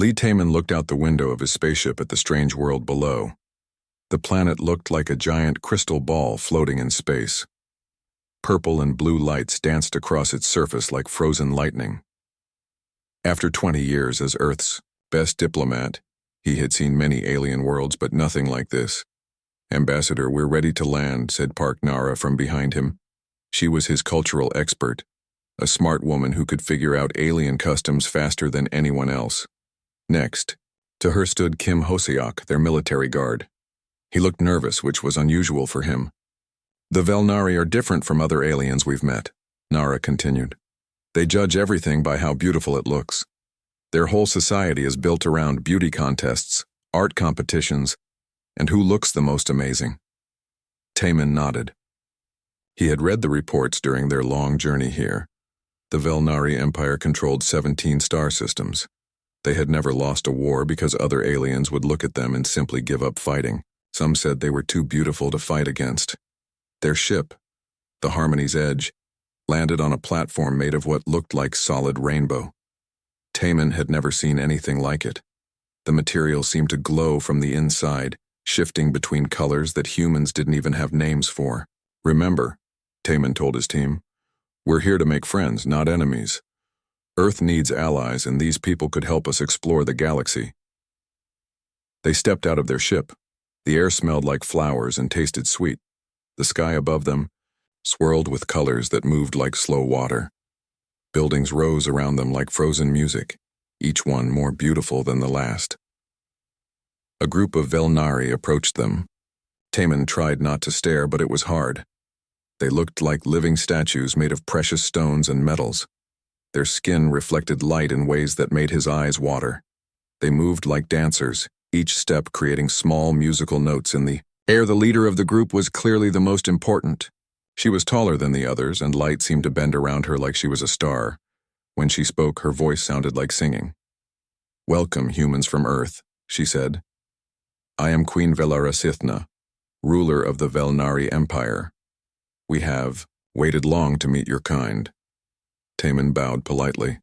Lee Taman looked out the window of his spaceship at the strange world below. The planet looked like a giant crystal ball floating in space. Purple and blue lights danced across its surface like frozen lightning. After 20 years as Earth's best diplomat, he had seen many alien worlds, but nothing like this. "Ambassador, we're ready to land," said Park Nara from behind him. She was his cultural expert, a smart woman who could figure out alien customs faster than anyone else. Next, to her stood Kim Hoseok, their military guard. He looked nervous, which was unusual for him. "The Velnari are different from other aliens we've met," Nara continued. "They judge everything by how beautiful it looks. Their whole society is built around beauty contests, art competitions, and who looks the most amazing." Taman nodded. He had read the reports during their long journey here. The Velnari Empire controlled 17 star systems. They had never lost a war because other aliens would look at them and simply give up fighting. Some said they were too beautiful to fight against. Their ship, the Harmony's Edge, landed on a platform made of what looked like solid rainbow. Taman had never seen anything like it. The material seemed to glow from the inside, shifting between colors that humans didn't even have names for. "Remember," Taman told his team, "we're here to make friends, not enemies. Earth needs allies, and these people could help us explore the galaxy." They stepped out of their ship. The air smelled like flowers and tasted sweet. The sky above them swirled with colors that moved like slow water. Buildings rose around them like frozen music, each one more beautiful than the last. A group of Velnari approached them. Taman tried not to stare, but it was hard. They looked like living statues made of precious stones and metals. Their skin reflected light in ways that made his eyes water. They moved like dancers, each step creating small musical notes in the air. The leader of the group was clearly the most important. She was taller than the others, and light seemed to bend around her like she was a star. When she spoke, her voice sounded like singing. "Welcome, humans from Earth," she said. "I am Queen Velara Sithna, ruler of the Velnari Empire. We have waited long to meet your kind." Taman bowed politely.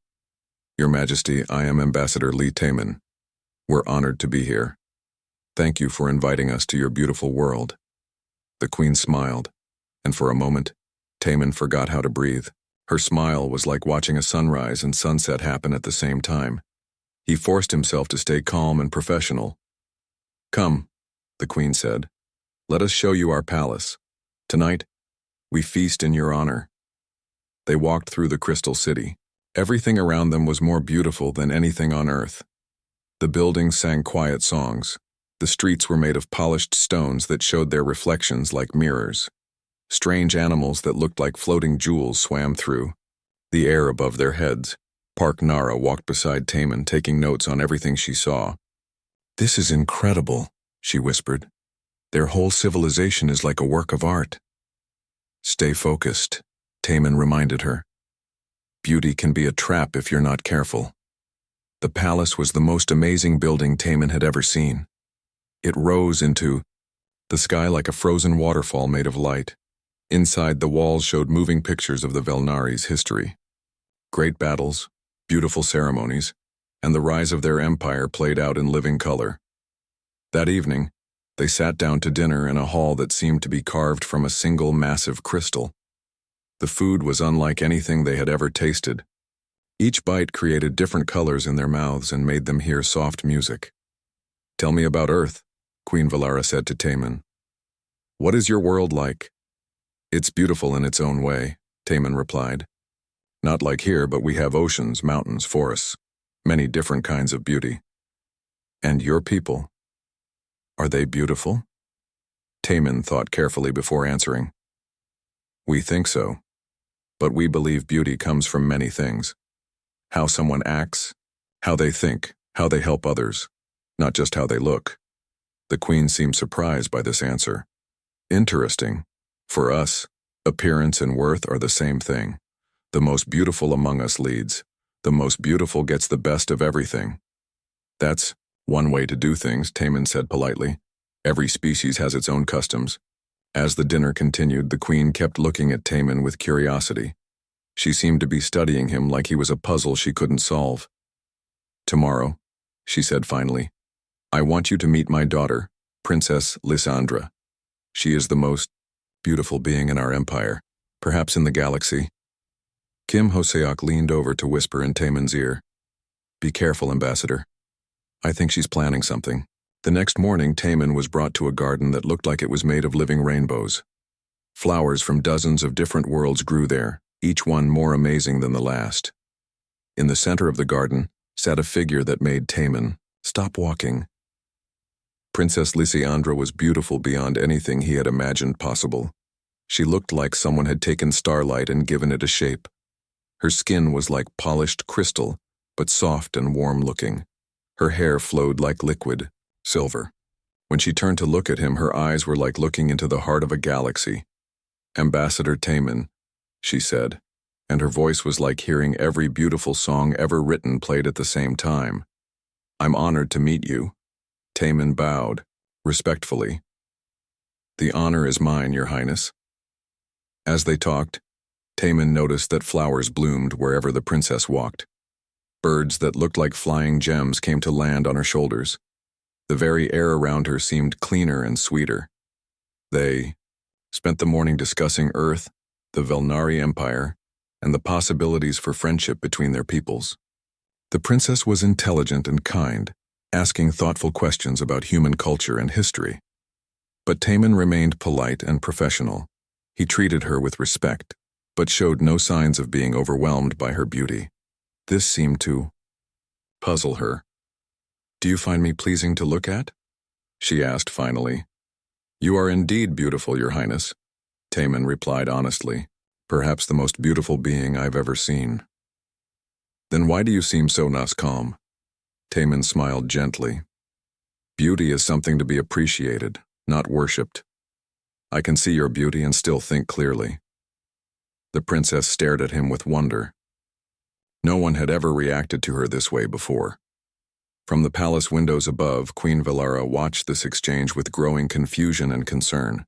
"Your Majesty, I am Ambassador Lee Taman. We're honored to be here. Thank you for inviting us to your beautiful world." The Queen smiled, and for a moment, Taman forgot how to breathe. Her smile was like watching a sunrise and sunset happen at the same time. He forced himself to stay calm and professional. "Come," the Queen said. "Let us show you our palace. Tonight, we feast in your honor." They walked through the Crystal City. Everything around them was more beautiful than anything on Earth. The buildings sang quiet songs. The streets were made of polished stones that showed their reflections like mirrors. Strange animals that looked like floating jewels swam through the air above their heads. Park Nara walked beside Taman, taking notes on everything she saw. "This is incredible," she whispered. "Their whole civilization is like a work of art." "Stay focused," Taman reminded her. "Beauty can be a trap if you're not careful." The palace was the most amazing building Taman had ever seen. It rose into the sky like a frozen waterfall made of light. Inside, the walls showed moving pictures of the Velnari's history. Great battles, beautiful ceremonies, and the rise of their empire played out in living color. That evening, they sat down to dinner in a hall that seemed to be carved from a single massive crystal. The food was unlike anything they had ever tasted. Each bite created different colors in their mouths and made them hear soft music. "Tell me about Earth," Queen Velara said to Taman. "What is your world like?" "It's beautiful in its own way," Taman replied. "Not like here, but we have oceans, mountains, forests, many different kinds of beauty." "And your people? Are they beautiful?" Taman thought carefully before answering. "We think so, but we believe beauty comes from many things. How someone acts, how they think, how they help others, not just how they look." The Queen seemed surprised by this answer. "Interesting. For us, appearance and worth are the same thing. The most beautiful among us leads. The most beautiful gets the best of everything." "That's one way to do things," Taman said politely. "Every species has its own customs." As the dinner continued, the Queen kept looking at Taman with curiosity. She seemed to be studying him like he was a puzzle she couldn't solve. "Tomorrow," she said finally. "I want you to meet my daughter, Princess Lysandra. She is the most beautiful being in our empire, perhaps in the galaxy." Kim Hoseok leaned over to whisper in Taemin's ear, "Be careful, Ambassador. I think she's planning something." The next morning, Taemin was brought to a garden that looked like it was made of living rainbows. Flowers from dozens of different worlds grew there, each one more amazing than the last. In the center of the garden sat a figure that made Taemin stop walking. Princess Lysandra was beautiful beyond anything he had imagined possible. She looked like someone had taken starlight and given it a shape. Her skin was like polished crystal, but soft and warm-looking. Her hair flowed like liquid, silver. When she turned to look at him, her eyes were like looking into the heart of a galaxy. "Ambassador Taemin," she said, and her voice was like hearing every beautiful song ever written played at the same time. "I'm honored to meet you." Taemin bowed, respectfully. "The honor is mine, Your Highness." As they talked, Taemin noticed that flowers bloomed wherever the princess walked. Birds that looked like flying gems came to land on her shoulders. The very air around her seemed cleaner and sweeter. They spent the morning discussing Earth, the Velnari Empire, and the possibilities for friendship between their peoples. The princess was intelligent and kind, asking thoughtful questions about human culture and history. But Taemin remained polite and professional. He treated her with respect, but showed no signs of being overwhelmed by her beauty. This seemed to puzzle her. "Do you find me pleasing to look at?" she asked finally. "You are indeed beautiful, Your Highness," Taemin replied honestly. "Perhaps the most beautiful being I've ever seen." "Then why do you seem so calm?" Taemin smiled gently. "Beauty is something to be appreciated, not worshipped. I can see your beauty and still think clearly." The princess stared at him with wonder. No one had ever reacted to her this way before. From the palace windows above, Queen Velara watched this exchange with growing confusion and concern.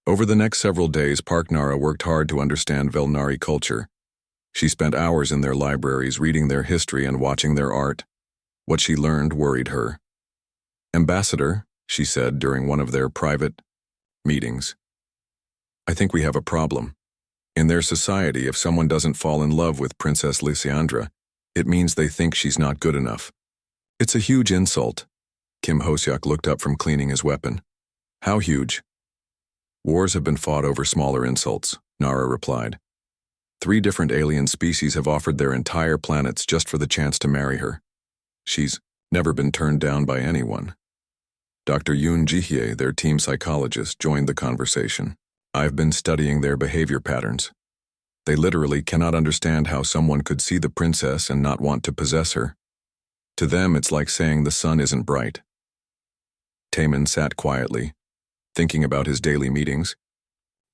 Over the next several days, Parknara worked hard to understand Velnari culture. She spent hours in their libraries reading their history and watching their art. What she learned worried her. "Ambassador," she said during one of their private meetings, "I think we have a problem. In their society, if someone doesn't fall in love with Princess Lysandra, it means they think she's not good enough. It's a huge insult." Kim Hoseok looked up from cleaning his weapon. "How huge?" "Wars have been fought over smaller insults," Nara replied. 3 different alien species have offered their entire planets just for the chance to marry her. She's never been turned down by anyone. Dr. Yoon Jihye, their team psychologist, joined the conversation. "I've been studying their behavior patterns. They literally cannot understand how someone could see the princess and not want to possess her. To them, it's like saying the sun isn't bright." Taemin sat quietly, thinking about his daily meetings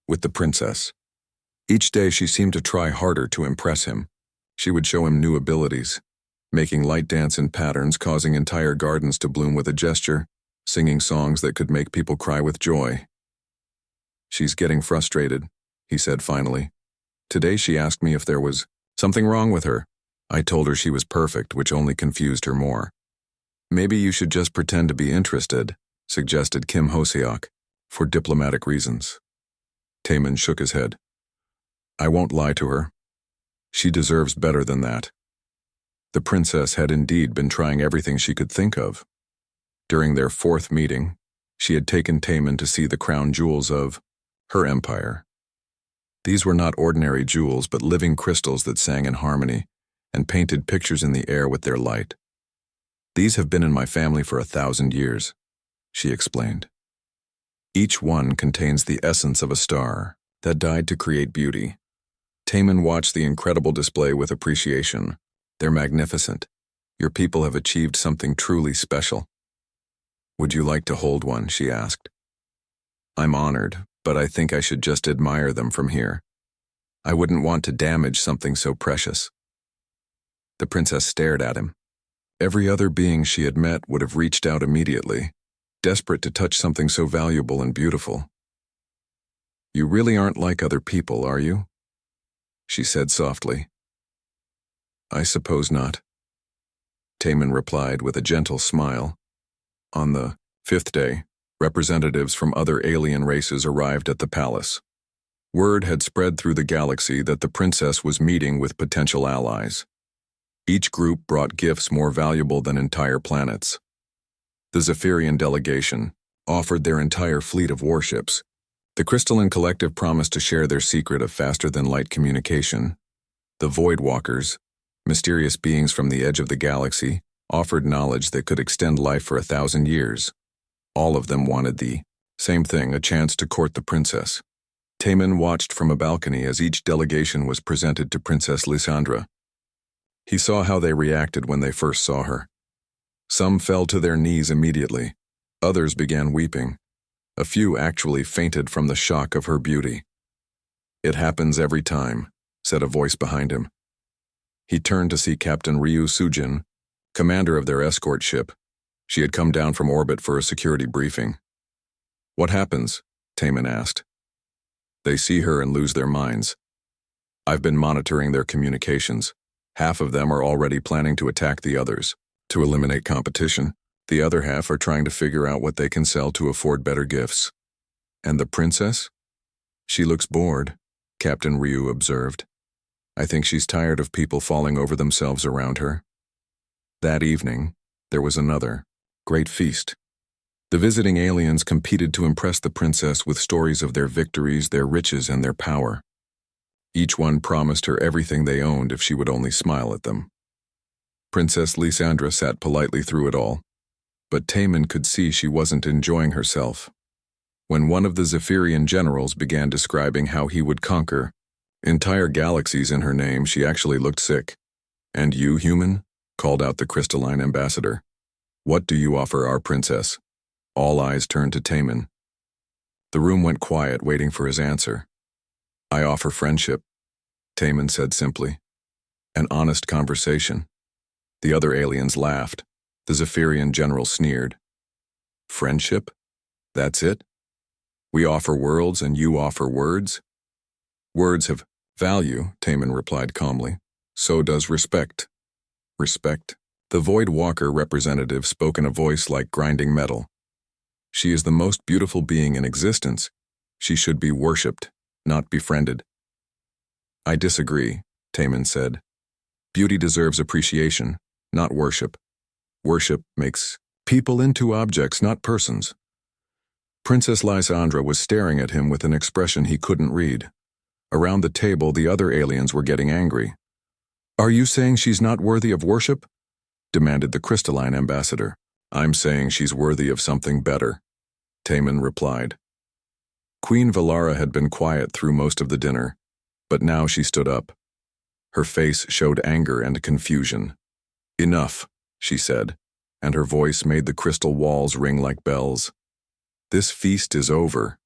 with the princess. Each day she seemed to try harder to impress him. She would show him new abilities, making light dance in patterns, causing entire gardens to bloom with a gesture, singing songs that could make people cry with joy. "She's getting frustrated," he said finally. "Today she asked me if there was something wrong with her. I told her she was perfect, which only confused her more." "Maybe you should just pretend to be interested," suggested Kim Hoseok, "for diplomatic reasons." Taemin shook his head. "I won't lie to her. She deserves better than that." The princess had indeed been trying everything she could think of. During their 4th meeting, she had taken Taemin to see the crown jewels of her empire. These were not ordinary jewels, but living crystals that sang in harmony and painted pictures in the air with their light. "These have been in my family for 1,000 years, she explained. "Each one contains the essence of a star that died to create beauty." Taemin watched the incredible display with appreciation. "They're magnificent. Your people have achieved something truly special." "Would you like to hold one?" she asked. "I'm honored, but I think I should just admire them from here. I wouldn't want to damage something so precious." The princess stared at him. Every other being she had met would have reached out immediately, desperate to touch something so valuable and beautiful. "You really aren't like other people, are you?" she said softly. "I suppose not." Taman replied with a gentle smile. On the 5th day, representatives from other alien races arrived at the palace. Word had spread through the galaxy that the princess was meeting with potential allies. Each group brought gifts more valuable than entire planets. The Zephyrian delegation offered their entire fleet of warships. The Crystalline Collective promised to share their secret of faster-than-light communication. The Void Walkers, mysterious beings from the edge of the galaxy, offered knowledge that could extend life for 1,000 years. All of them wanted the same thing, a chance to court the princess. Taman watched from a balcony as each delegation was presented to Princess Lysandra. He saw how they reacted when they first saw her. Some fell to their knees immediately. Others began weeping. A few actually fainted from the shock of her beauty. "It happens every time," said a voice behind him. He turned to see Captain Ryu Sujin, commander of their escort ship. She had come down from orbit for a security briefing. "What happens?" Taman asked. "They see her and lose their minds. I've been monitoring their communications. Half of them are already planning to attack the others, to eliminate competition. The other half are trying to figure out what they can sell to afford better gifts." "And the princess?" "She looks bored," Captain Ryu observed. "I think she's tired of people falling over themselves around her." That evening, there was another great feast. The visiting aliens competed to impress the princess with stories of their victories, their riches, and their power. Each one promised her everything they owned if she would only smile at them. Princess Lysandra sat politely through it all, but Taman could see she wasn't enjoying herself. When one of the Zephyrian generals began describing how he would conquer entire galaxies in her name, she actually looked sick. "And you, human?" called out the crystalline ambassador. "What do you offer our princess?" All eyes turned to Taman. The room went quiet, waiting for his answer. "I offer friendship," Taman said simply. "An honest conversation." The other aliens laughed. The Zephyrian general sneered. "Friendship? That's it? We offer worlds and you offer words?" "Words have value," Taman replied calmly. "So does respect." "Respect?" The Void Walker representative spoke in a voice like grinding metal. "She is the most beautiful being in existence. She should be worshipped, not befriended." "I disagree," Taman said. "Beauty deserves appreciation, not worship. Worship makes people into objects, not persons." Princess Lysandra was staring at him with an expression he couldn't read. Around the table, the other aliens were getting angry. "Are you saying she's not worthy of worship?" demanded the crystalline ambassador. "I'm saying she's worthy of something better," Taman replied. Queen Valara had been quiet through most of the dinner, but now she stood up. Her face showed anger and confusion. "Enough," she said, and her voice made the crystal walls ring like bells. "This feast is over."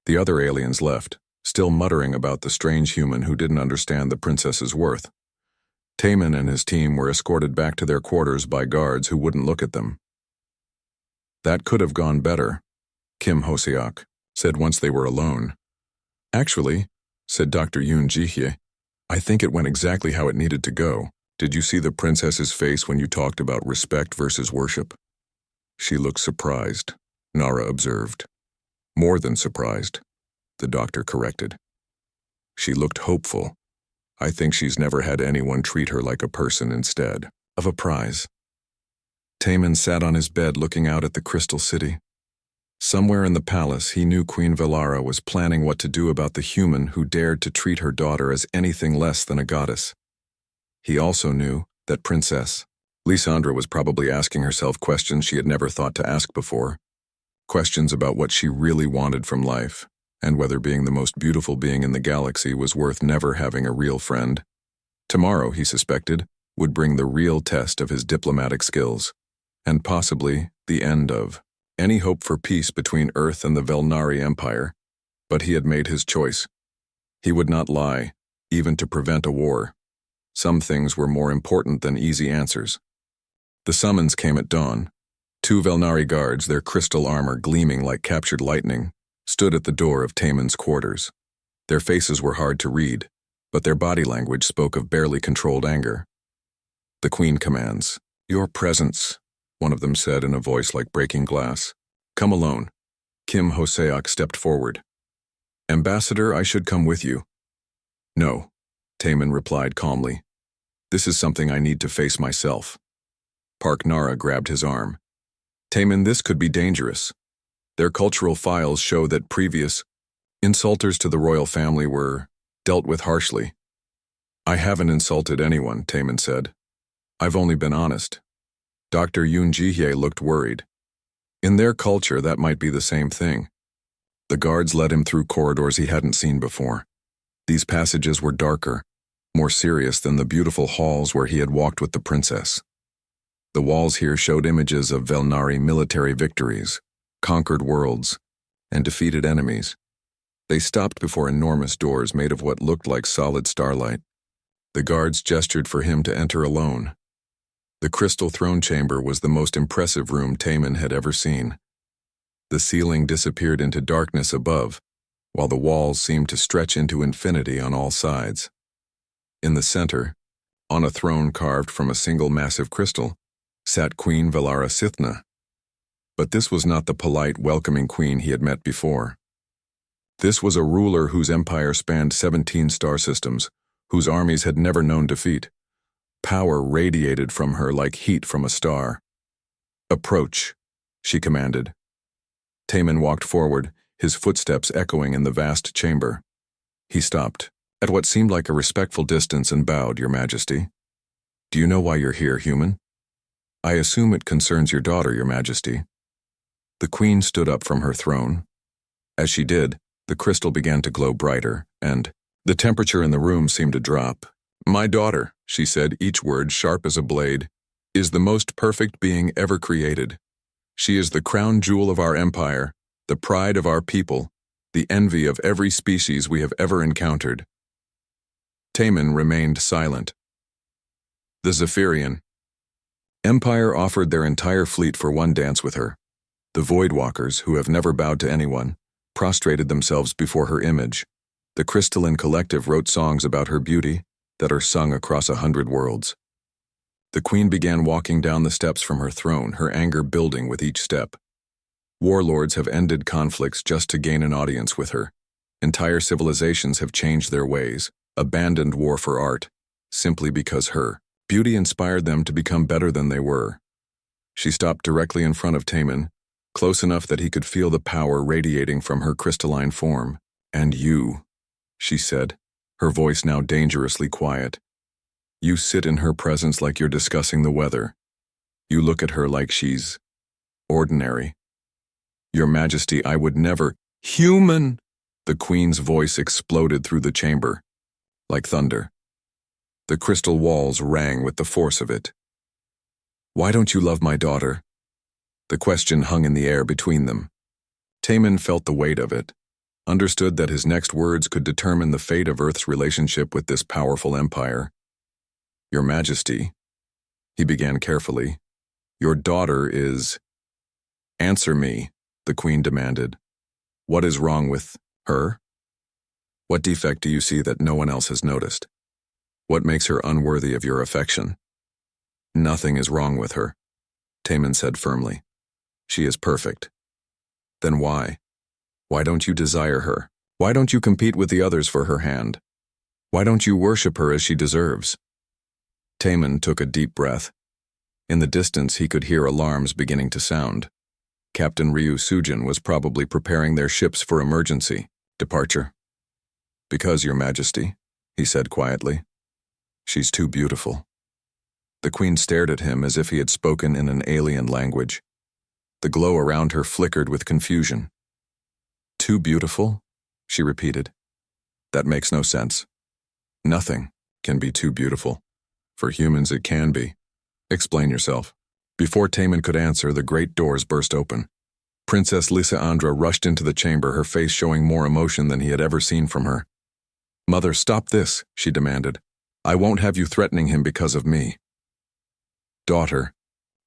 The other aliens left, still muttering about the strange human who didn't understand the princess's worth. Taman and his team were escorted back to their quarters by guards who wouldn't look at them. "That could have gone better," Kim Hosiak said once they were alone. "Actually," said Dr. Yoon Ji-hye, "I think it went exactly how it needed to go. Did you see the princess's face when you talked about respect versus worship?" "She looked surprised," Nara observed. "More than surprised," the doctor corrected. "She looked hopeful. I think she's never had anyone treat her like a person instead of a prize." Taman sat on his bed looking out at the crystal city. Somewhere in the palace, he knew Queen Valara was planning what to do about the human who dared to treat her daughter as anything less than a goddess. He also knew that Princess Lysandra was probably asking herself questions she had never thought to ask before. Questions about what she really wanted from life, and whether being the most beautiful being in the galaxy was worth never having a real friend. Tomorrow, he suspected, would bring the real test of his diplomatic skills, and possibly the end of any hope for peace between Earth and the Velnari Empire. But he had made his choice. He would not lie, even to prevent a war. Some things were more important than easy answers. The summons came at dawn. 2 Velnari guards, their crystal armor gleaming like captured lightning, stood at the door of Taman's quarters. Their faces were hard to read, but their body language spoke of barely controlled anger. "The Queen commands. Your presence, one of them said in a voice like breaking glass. Come alone. Kim Hoseok stepped forward. Ambassador, I should come with you. No, Taemin replied calmly. This is something I need to face myself. Park Nara grabbed his arm. Taemin, this could be dangerous. Their cultural files show that previous insulters to the royal family were dealt with harshly. I haven't insulted anyone, Taemin said. I've only been honest. Dr. Yoon Ji-hye looked worried. In their culture, that might be the same thing. The guards led him through corridors he hadn't seen before. These passages were darker, more serious than the beautiful halls where he had walked with the princess. The walls here showed images of Velnari military victories, conquered worlds, and defeated enemies. They stopped before enormous doors made of what looked like solid starlight. The guards gestured for him to enter alone. The crystal throne chamber was the most impressive room Taemin had ever seen. The ceiling disappeared into darkness above, while the walls seemed to stretch into infinity on all sides. In the center, on a throne carved from a single massive crystal, sat Queen Valara Sithna. But this was not the polite, welcoming queen he had met before. This was a ruler whose empire spanned 17 star systems, whose armies had never known defeat. Power radiated from her like heat from a star. Approach, she commanded. Taemin walked forward, his footsteps echoing in the vast chamber. He stopped, at what seemed like a respectful distance, and bowed, Your Majesty. Do you know why you're here, human? I assume it concerns your daughter, Your Majesty. The queen stood up from her throne. As she did, the crystal began to glow brighter, and the temperature in the room seemed to drop. My daughter, she said, each word sharp as a blade, is the most perfect being ever created. She is the crown jewel of our empire, the pride of our people, the envy of every species we have ever encountered. Taemin remained silent. The Zephyrian Empire offered their entire fleet for one dance with her. The Voidwalkers, who have never bowed to anyone, prostrated themselves before her image. The Crystalline Collective wrote songs about her beauty that are sung across 100 worlds. The queen began walking down the steps from her throne, her anger building with each step. Warlords have ended conflicts just to gain an audience with her. Entire civilizations have changed their ways, abandoned war for art, simply because her beauty inspired them to become better than they were. She stopped directly in front of Taemin, close enough that he could feel the power radiating from her crystalline form. And you, she said, her voice now dangerously quiet. You sit in her presence like you're discussing the weather. You look at her like she's ordinary. Your Majesty, I would never— Human! The queen's voice exploded through the chamber, like thunder. The crystal walls rang with the force of it. Why don't you love my daughter? The question hung in the air between them. Taemin felt the weight of it, understood that his next words could determine the fate of Earth's relationship with this powerful empire. Your Majesty, he began carefully, your daughter is— Answer me, the queen demanded. What is wrong with her? What defect do you see that no one else has noticed? What makes her unworthy of your affection? Nothing is wrong with her, Taemin said firmly. She is perfect. Then why? Why don't you desire her? Why don't you compete with the others for her hand? Why don't you worship her as she deserves? Taemin took a deep breath. In the distance, he could hear alarms beginning to sound. Captain Ryu Sujin was probably preparing their ships for emergency departure. Because, Your Majesty, he said quietly. She's too beautiful. The queen stared at him as if he had spoken in an alien language. The glow around her flickered with confusion. Too beautiful? She repeated. That makes no sense. Nothing can be too beautiful. For humans it can be. Explain yourself. Before Taemin could answer, the great doors burst open. Princess Lysaandra rushed into the chamber, her face showing more emotion than he had ever seen from her. Mother, stop this, she demanded. I won't have you threatening him because of me. Daughter,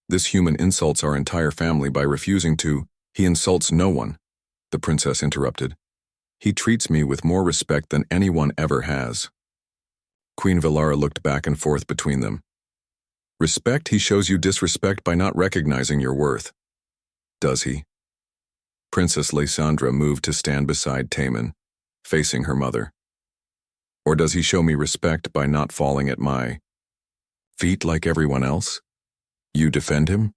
this human insults our entire family by refusing to— He insults no one, the princess interrupted. He treats me with more respect than anyone ever has. Queen Valara looked back and forth between them. Respect? He shows you disrespect by not recognizing your worth. Does he? Princess Lysandra moved to stand beside Taman, facing her mother. Or does he show me respect by not falling at my feet like everyone else? You defend him?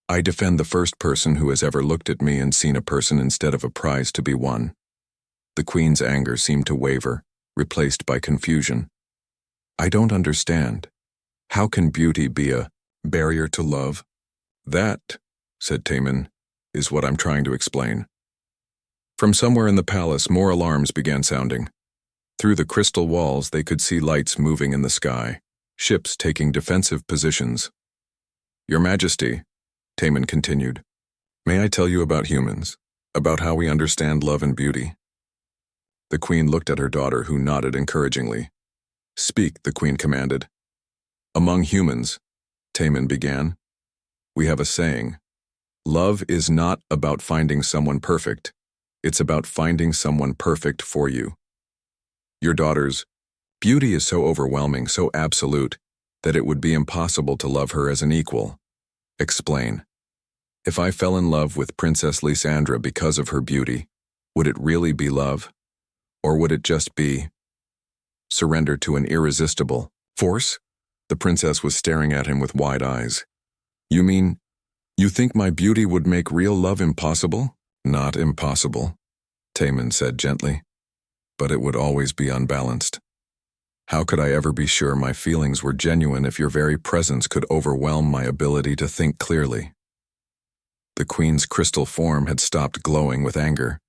I defend the first person who has ever looked at me and seen a person instead of a prize to be won. The Queen's anger seemed to waver, replaced by confusion. I don't understand. How can beauty be a barrier to love? That, said Taman, is what I'm trying to explain. From somewhere in the palace, more alarms began sounding. Through the crystal walls, they could see lights moving in the sky, ships taking defensive positions. Your Majesty, Taman continued, may I tell you about humans, about how we understand love and beauty? The Queen looked at her daughter, who nodded encouragingly. Speak, the Queen commanded. Among humans, Taman began, we have a saying. Love is not about finding someone perfect. It's about finding someone perfect for you. Your daughter's beauty is so overwhelming, so absolute, that it would be impossible to love her as an equal. Explain. If I fell in love with Princess Lysandra because of her beauty, would it really be love? Or would it just be surrender to an irresistible force? The princess was staring at him with wide eyes. You mean, you think my beauty would make real love impossible? Not impossible, Taman said gently, but it would always be unbalanced. How could I ever be sure my feelings were genuine if your very presence could overwhelm my ability to think clearly? The Queen's crystal form had stopped glowing with anger.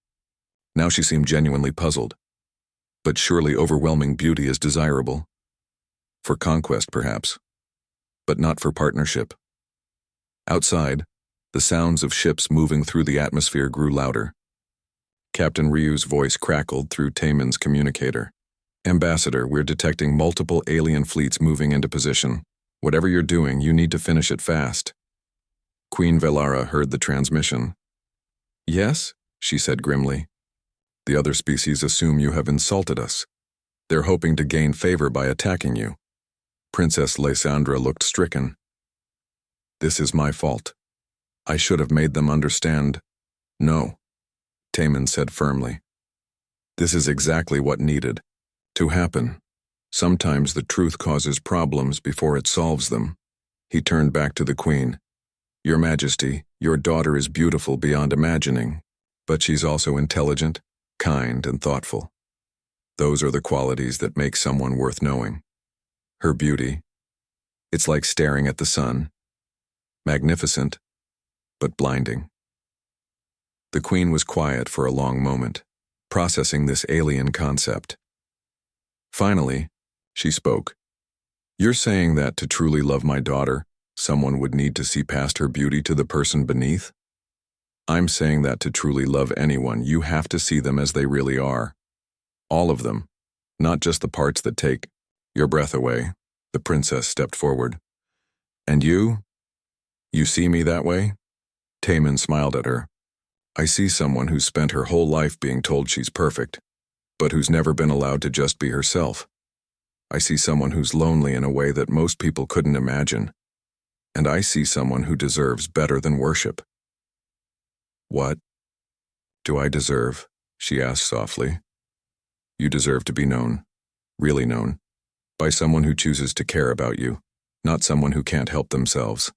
Now she seemed genuinely puzzled. But surely overwhelming beauty is desirable. For conquest, perhaps, but not for partnership. Outside, the sounds of ships moving through the atmosphere grew louder. Captain Ryu's voice crackled through Taman's communicator. Ambassador, we're detecting multiple alien fleets moving into position. Whatever you're doing, you need to finish it fast. Queen Velara heard the transmission. Yes, she said grimly. The other species assume you have insulted us. They're hoping to gain favor by attacking you. Princess Lysandra looked stricken. This is my fault. I should have made them understand. No, Taman said firmly. This is exactly what needed to happen. Sometimes the truth causes problems before it solves them. He turned back to the Queen. Your Majesty, your daughter is beautiful beyond imagining, but she's also intelligent, kind, and thoughtful. Those are the qualities that make someone worth knowing. Her beauty, it's like staring at the sun. Magnificent, but blinding. The Queen was quiet for a long moment, processing this alien concept. Finally, she spoke. You're saying that to truly love my daughter, someone would need to see past her beauty to the person beneath? I'm saying that to truly love anyone, you have to see them as they really are. All of them, not just the parts that take your breath away. The princess stepped forward. And you see me that way? Taman smiled at her. I see someone who's spent her whole life being told she's perfect, but who's never been allowed to just be herself. I see someone who's lonely in a way that most people couldn't imagine. And I see someone who deserves better than worship. What do I deserve? She asked softly. You deserve to be known, really known, by someone who chooses to care about you, not someone who can't help themselves.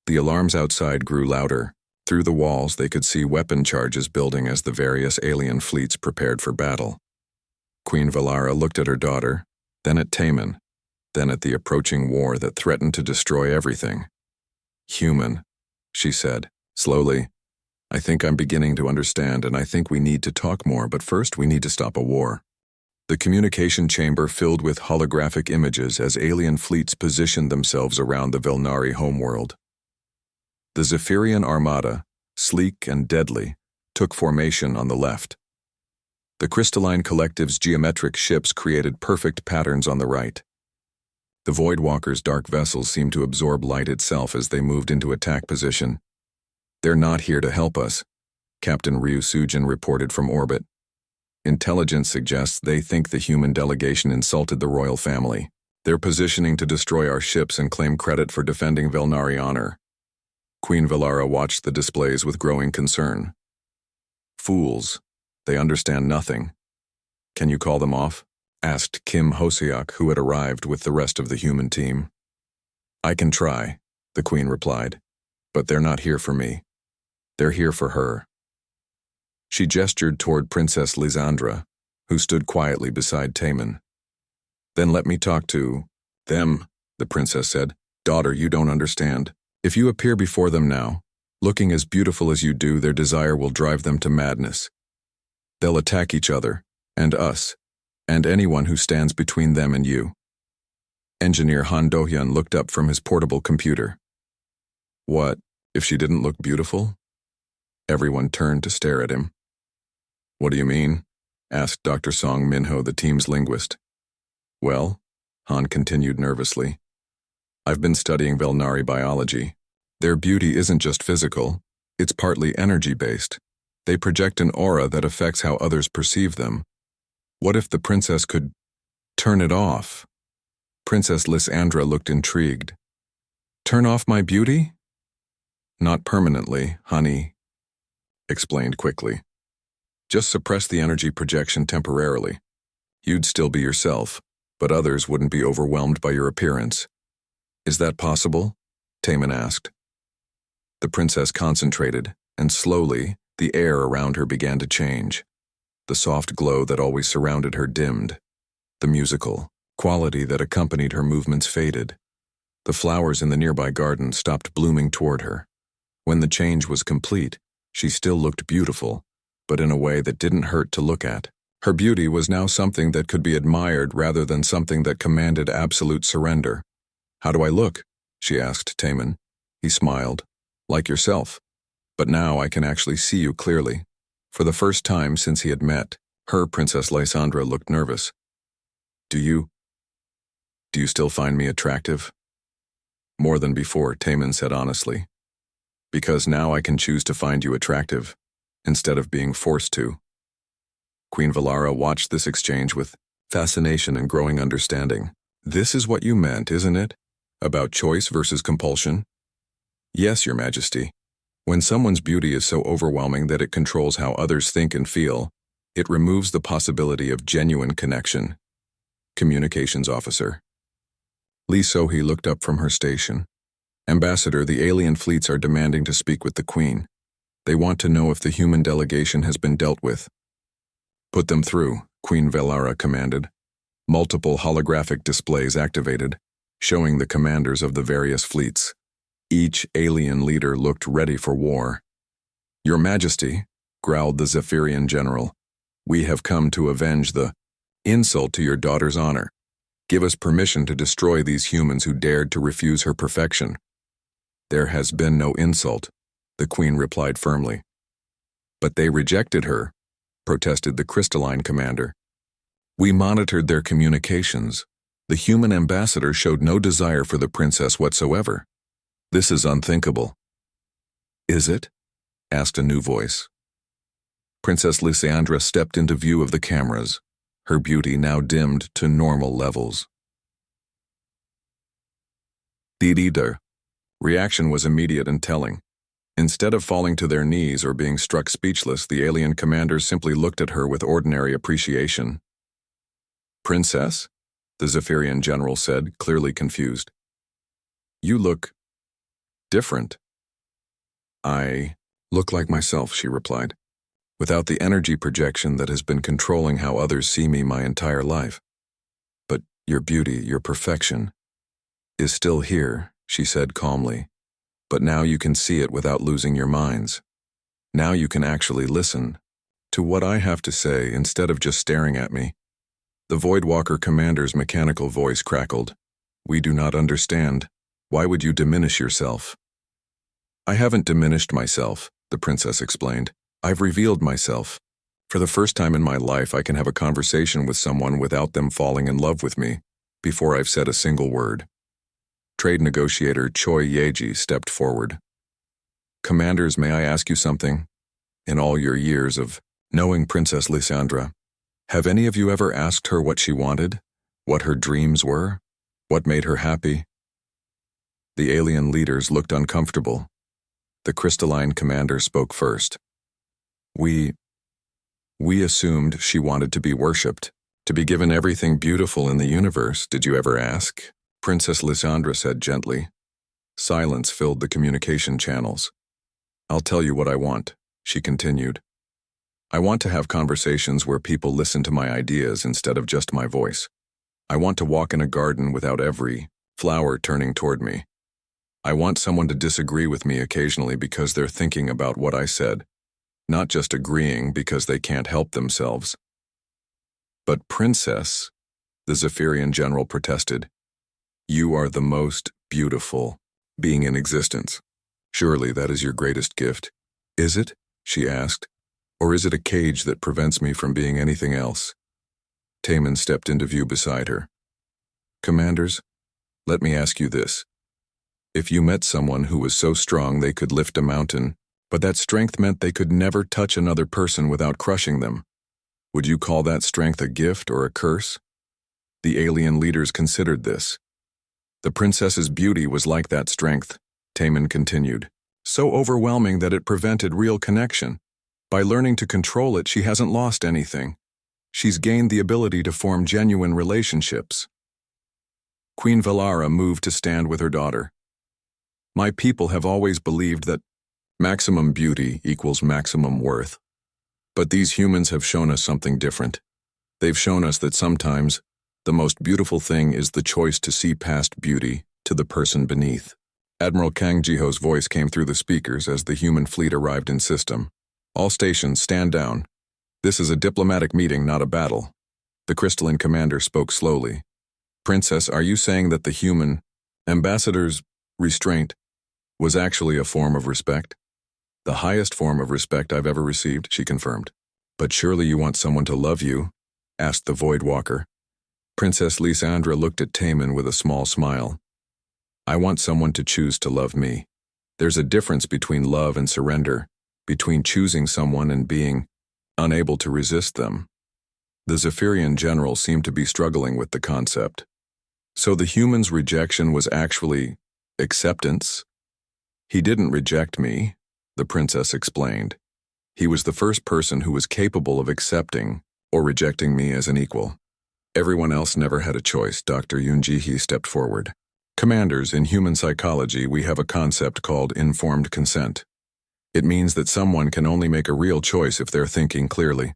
The alarms outside grew louder. Through the walls, they could see weapon charges building as the various alien fleets prepared for battle. Queen Velara looked at her daughter, then at Taman, then at the approaching war that threatened to destroy everything. Human, she said, slowly. I think I'm beginning to understand, and I think we need to talk more, but first we need to stop a war. The communication chamber filled with holographic images as alien fleets positioned themselves around the Velnari homeworld. The Zephyrian armada, sleek and deadly, took formation on the left. The crystalline collective's geometric ships created perfect patterns on the right. The Voidwalkers' dark vessels seemed to absorb light itself as they moved into attack position. They're not here to help us, Captain Ryu Sujin reported from orbit. Intelligence suggests they think the human delegation insulted the royal family. They're positioning to destroy our ships and claim credit for defending Velnari honor. Queen Velara watched the displays with growing concern. Fools. They understand nothing. Can you call them off? Asked Kim Hosiak, who had arrived with the rest of the human team. I can try, the Queen replied, but they're not here for me. They're here for her. She gestured toward Princess Lysandra, who stood quietly beside Taman. Then let me talk to them, the princess said. Daughter, you don't understand. If you appear before them now, looking as beautiful as you do, their desire will drive them to madness. They'll attack each other, and us, and anyone who stands between them and you. Engineer Han Do-hyun looked up from his portable computer. What, if she didn't look beautiful? Everyone turned to stare at him. What do you mean? Asked Dr. Song Minho, the team's linguist. Well, Han continued nervously, I've been studying Velnari biology. Their beauty isn't just physical, it's partly energy-based. They project an aura that affects how others perceive them. What if the princess could turn it off? Princess Lysandra looked intrigued. Turn off my beauty? Not permanently, honey, explained quickly. Just suppress the energy projection temporarily. You'd still be yourself, but others wouldn't be overwhelmed by your appearance. Is that possible? Taman asked. The princess concentrated, and slowly, the air around her began to change. The soft glow that always surrounded her dimmed. The musical quality that accompanied her movements faded. The flowers in the nearby garden stopped blooming toward her. When the change was complete, she still looked beautiful, but in a way that didn't hurt to look at. Her beauty was now something that could be admired rather than something that commanded absolute surrender. How do I look? She asked Taman. He smiled. Like yourself. But now I can actually see you clearly. For the first time since he had met, Princess Lysandra looked nervous. Do you still find me attractive? More than before, Taman said honestly. Because now I can choose to find you attractive, instead of being forced to. Queen Velara watched this exchange with fascination and growing understanding. This is what you meant, isn't it? About choice versus compulsion? Yes, Your Majesty. When someone's beauty is so overwhelming that it controls how others think and feel, it removes the possibility of genuine connection. Communications Officer. Lee So-hee looked up from her station. Ambassador, the alien fleets are demanding to speak with the Queen. They want to know if the human delegation has been dealt with. Put them through, Queen Velara commanded. Multiple holographic displays activated, showing the commanders of the various fleets. Each alien leader looked ready for war. Your Majesty, growled the Zephyrian general, we have come to avenge the insult to your daughter's honor. Give us permission to destroy these humans who dared to refuse her perfection. There has been no insult, the Queen replied firmly. But they rejected her, protested the crystalline commander. We monitored their communications. The human ambassador showed no desire for the princess whatsoever. This is unthinkable. Is it? Asked a new voice. Princess Lysandra stepped into view of the cameras, her beauty now dimmed to normal levels. Didi-der. Reaction was immediate and telling. Instead of falling to their knees or being struck speechless, the alien commanders simply looked at her with ordinary appreciation. Princess? The Zephyrian general said, clearly confused. You look different. I look like myself, she replied, without the energy projection that has been controlling how others see me my entire life. But your beauty, your perfection, is still here, she said calmly. But now you can see it without losing your minds. Now you can actually listen to what I have to say instead of just staring at me. The Voidwalker commander's mechanical voice crackled. We do not understand. Why would you diminish yourself? I haven't diminished myself, the princess explained. I've revealed myself. For the first time in my life, I can have a conversation with someone without them falling in love with me, before I've said a single word. Trade negotiator Choi Yeji stepped forward. Commanders, may I ask you something? In all your years of knowing Princess Lysandra, have any of you ever asked her what she wanted? What her dreams were? What made her happy? The alien leaders looked uncomfortable. The crystalline commander spoke first. We assumed she wanted to be worshipped, to be given everything beautiful in the universe. Did you ever ask? Princess Lysandra said gently. Silence filled the communication channels. I'll tell you what I want, she continued. I want to have conversations where people listen to my ideas instead of just my voice. I want to walk in a garden without every flower turning toward me. I want someone to disagree with me occasionally because they're thinking about what I said, not just agreeing because they can't help themselves. But Princess, the Zephyrian general protested, you are the most beautiful being in existence. Surely that is your greatest gift. Is it? She asked. Or is it a cage that prevents me from being anything else? Taman stepped into view beside her. Commanders, let me ask you this. If you met someone who was so strong they could lift a mountain, but that strength meant they could never touch another person without crushing them, would you call that strength a gift or a curse? The alien leaders considered this. The princess's beauty was like that strength, Taman continued, so overwhelming that it prevented real connection. By learning to control it, she hasn't lost anything. She's gained the ability to form genuine relationships. Queen Valara moved to stand with her daughter. My people have always believed that maximum beauty equals maximum worth. But these humans have shown us something different. They've shown us that sometimes the most beautiful thing is the choice to see past beauty to the person beneath. Admiral Kang Jiho's voice came through the speakers as the human fleet arrived in system. All stations, stand down. This is a diplomatic meeting, not a battle. The crystalline commander spoke slowly. Princess, are you saying that the human ambassador's restraint was actually a form of respect? The highest form of respect I've ever received, she confirmed. But surely you want someone to love you? Asked the Void Walker. Princess Lysandra looked at Taman with a small smile. I want someone to choose to love me. There's a difference between love and surrender, between choosing someone and being unable to resist them. The Zephyrian general seemed to be struggling with the concept. So the human's rejection was actually acceptance? He didn't reject me, the princess explained. He was the first person who was capable of accepting or rejecting me as an equal. Everyone else never had a choice. Dr. Yunjihi stepped forward. Commanders, in human psychology, we have a concept called informed consent. It means that someone can only make a real choice if they're thinking clearly.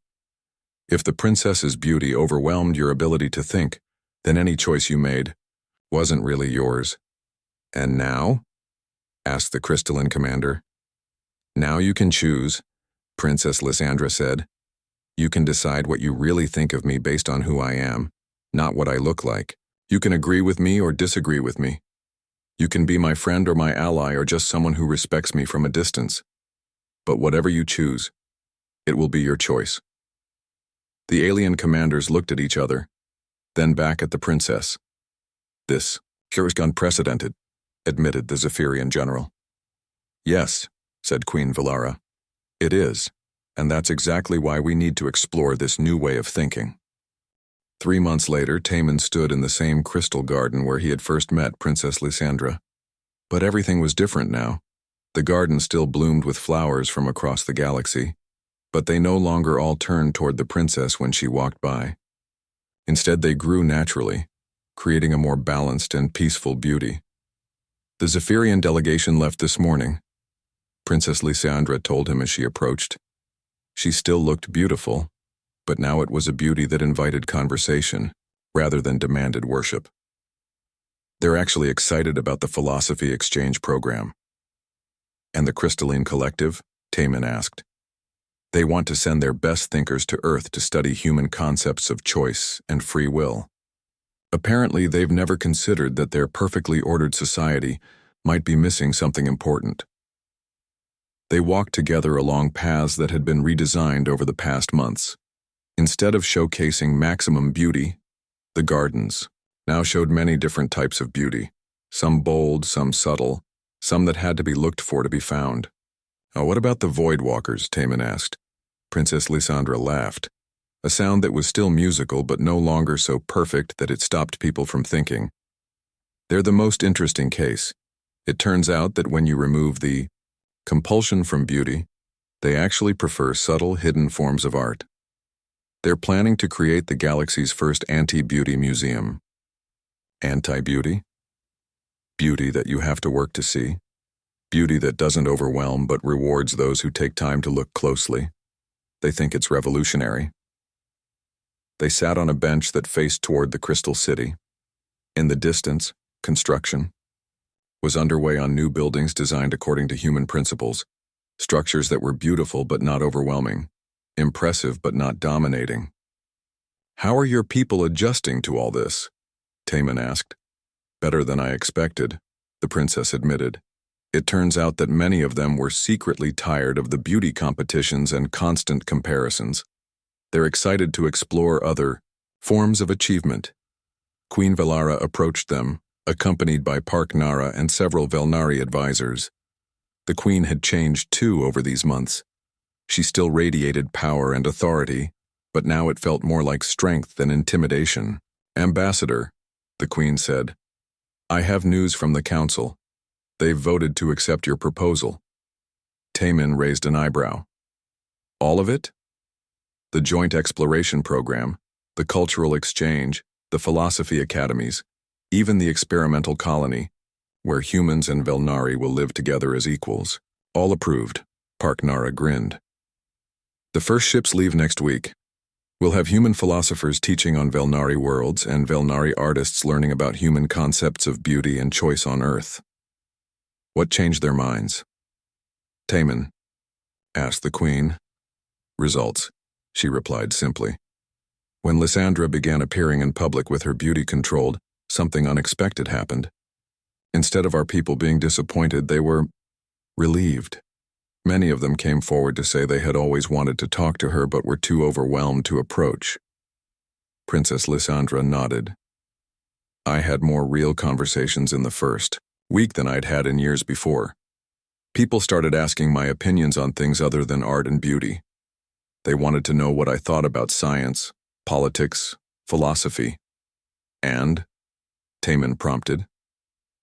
If the princess's beauty overwhelmed your ability to think, then any choice you made wasn't really yours. And now? Asked the crystalline commander. Now you can choose, Princess Lysandra said. You can decide what you really think of me based on who I am, not what I look like. You can agree with me or disagree with me. You can be my friend or my ally or just someone who respects me from a distance. But whatever you choose, it will be your choice. The alien commanders looked at each other, then back at the princess. This is unprecedented, admitted the Zephyrian general. Yes, said Queen Valara. It is, and that's exactly why we need to explore this new way of thinking. 3 months later, Taman stood in the same crystal garden where he had first met Princess Lysandra. But everything was different now. The garden still bloomed with flowers from across the galaxy, but they no longer all turned toward the princess when she walked by. Instead, they grew naturally, creating a more balanced and peaceful beauty. The Zephyrian delegation left this morning, Princess Lysandra told him as she approached. She still looked beautiful, but now it was a beauty that invited conversation rather than demanded worship. They're actually excited about the philosophy exchange program. And the Crystalline Collective? Taman asked. They want to send their best thinkers to Earth to study human concepts of choice and free will. Apparently, they've never considered that their perfectly ordered society might be missing something important. They walked together along paths that had been redesigned over the past months. Instead of showcasing maximum beauty, the gardens now showed many different types of beauty, some bold, some subtle, some that had to be looked for to be found. Oh, what about the Void Walkers? Taman asked. Princess Lysandra laughed, a sound that was still musical but no longer so perfect that it stopped people from thinking. They're the most interesting case. It turns out that when you remove the compulsion from beauty, they actually prefer subtle, hidden forms of art. They're planning to create the galaxy's first anti-beauty museum. Anti-beauty? Beauty that you have to work to see. Beauty that doesn't overwhelm but rewards those who take time to look closely. They think it's revolutionary. They sat on a bench that faced toward the Crystal City. In the distance, construction was underway on new buildings designed according to human principles, structures that were beautiful but not overwhelming, impressive but not dominating. "How are your people adjusting to all this?" Taman asked. "Better than I expected," the princess admitted. It turns out that many of them were secretly tired of the beauty competitions and constant comparisons. They're excited to explore other forms of achievement. Queen Velara approached them, accompanied by Park Nara and several Velnari advisors. The queen had changed too over these months. She still radiated power and authority, but now it felt more like strength than intimidation. "Ambassador," the queen said, "I have news from the council. They've voted to accept your proposal." Taman raised an eyebrow. "All of it? The joint exploration program, the cultural exchange, the philosophy academies, even the experimental colony, where humans and Velnari will live together as equals. All approved," Park Nara grinned. "The first ships leave next week. We'll have human philosophers teaching on Velnari worlds and Velnari artists learning about human concepts of beauty and choice on Earth." "What changed their minds?" "Taman," asked the queen. "Results," she replied simply. "When Lysandra began appearing in public with her beauty controlled, something unexpected happened. Instead of our people being disappointed, they were relieved. Many of them came forward to say they had always wanted to talk to her but were too overwhelmed to approach." Princess Lysandra nodded. "I had more real conversations in the first week than I'd had in years before. People started asking my opinions on things other than art and beauty. They wanted to know what I thought about science, politics, philosophy. And," Taman prompted,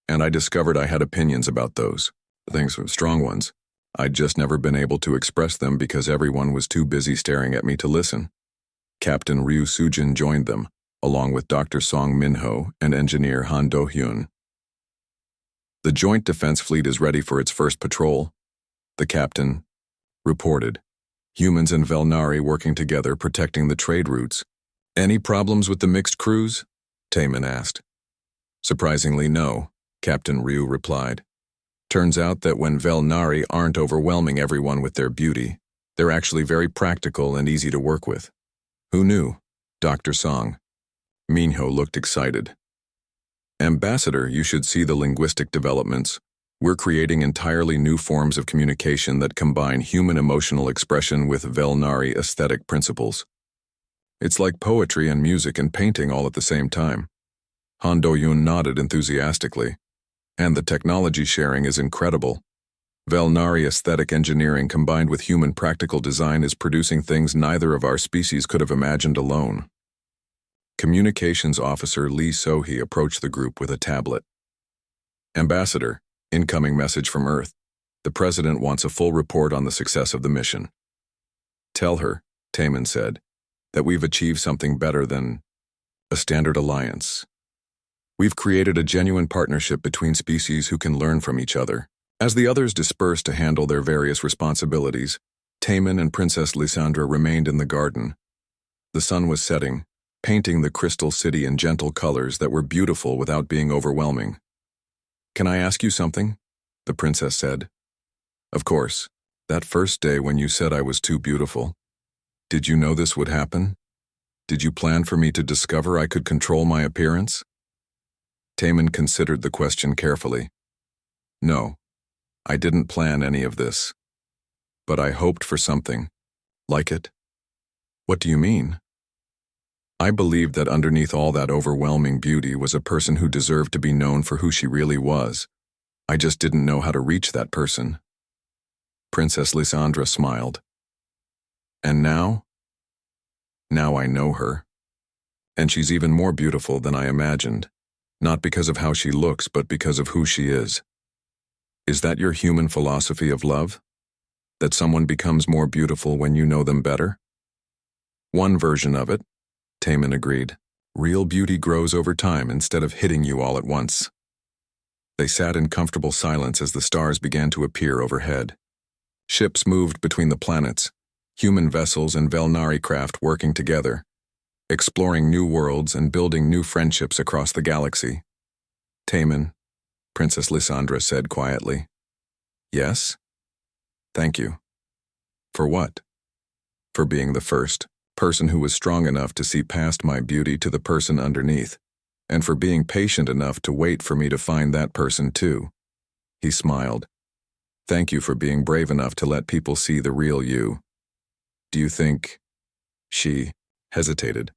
"and I discovered I had opinions about those things, strong ones. I'd just never been able to express them because everyone was too busy staring at me to listen." Captain Ryu Sujin joined them, along with Dr. Song Minho and engineer Han Do-hyun. "The Joint Defense Fleet is ready for its first patrol," the captain reported. "Humans and Velnari working together protecting the trade routes." "Any problems with the mixed crews?" Taman asked. "Surprisingly, no," Captain Ryu replied. "Turns out that when Velnari aren't overwhelming everyone with their beauty, they're actually very practical and easy to work with." "Who knew?" Dr. Song. Minho looked excited. "Ambassador, you should see the linguistic developments. We're creating entirely new forms of communication that combine human emotional expression with Velnari aesthetic principles. It's like poetry and music and painting all at the same time." Han Do-hyun nodded enthusiastically. "And the technology sharing is incredible. Velnari aesthetic engineering combined with human practical design is producing things neither of our species could have imagined alone." Communications Officer Lee So-hee approached the group with a tablet. "Ambassador, incoming message from Earth. The President wants a full report on the success of the mission." "Tell her," Taman said, "that we've achieved something better than a standard alliance. We've created a genuine partnership between species who can learn from each other." As the others dispersed to handle their various responsibilities, Taman and Princess Lysandra remained in the garden. The sun was setting, painting the Crystal City in gentle colors that were beautiful without being overwhelming. "Can I ask you something?" the princess said. "Of course. That first day when you said I was too beautiful. Did you know this would happen? Did you plan for me to discover I could control my appearance?" Taman considered the question carefully. "No, I didn't plan any of this. But I hoped for something. Like it." "What do you mean?" "I believed that underneath all that overwhelming beauty was a person who deserved to be known for who she really was. I just didn't know how to reach that person." Princess Lysandra smiled. "And now?" "Now I know her. And she's even more beautiful than I imagined. Not because of how she looks, but because of who she is. Is that your human philosophy of love? That someone becomes more beautiful when you know them better? One version of it, Taman agreed. Real beauty grows over time instead of hitting you all at once. They sat in comfortable silence as the stars began to appear overhead. Ships moved between the planets, human vessels and Velnari craft working together, exploring new worlds and building new friendships across the galaxy. Taman, Princess Lysandra said quietly. Yes? Thank you. For what? For being the first person who was strong enough to see past my beauty to the person underneath, and for being patient enough to wait for me to find that person too. He smiled. Thank you for being brave enough to let people see the real you. Do you think... She hesitated.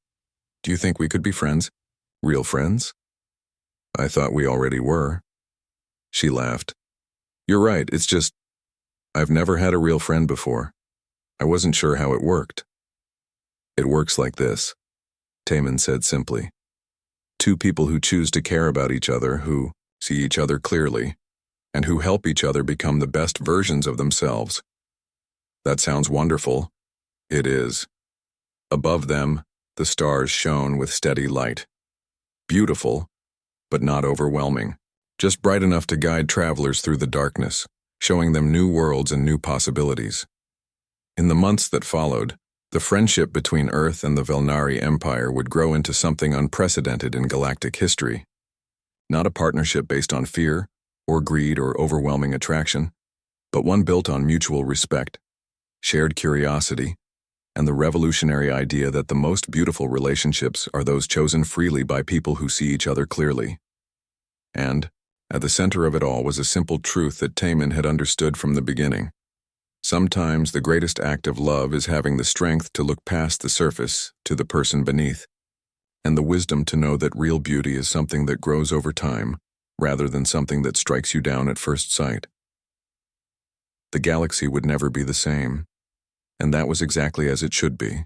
Do you think we could be friends? Real friends? I thought we already were. She laughed. You're right, it's just... I've never had a real friend before. I wasn't sure how it worked. It works like this, Taman said simply. Two people who choose to care about each other, who see each other clearly, and who help each other become the best versions of themselves. That sounds wonderful. It is. Above them, the stars shone with steady light. Beautiful, but not overwhelming. Just bright enough to guide travelers through the darkness, showing them new worlds and new possibilities. In the months that followed, the friendship between Earth and the Velnari Empire would grow into something unprecedented in galactic history. Not a partnership based on fear, or greed, or overwhelming attraction, but one built on mutual respect, shared curiosity, and the revolutionary idea that the most beautiful relationships are those chosen freely by people who see each other clearly. And, at the center of it all was a simple truth that Taman had understood from the beginning. Sometimes the greatest act of love is having the strength to look past the surface to the person beneath, and the wisdom to know that real beauty is something that grows over time, rather than something that strikes you down at first sight. The galaxy would never be the same, and that was exactly as it should be.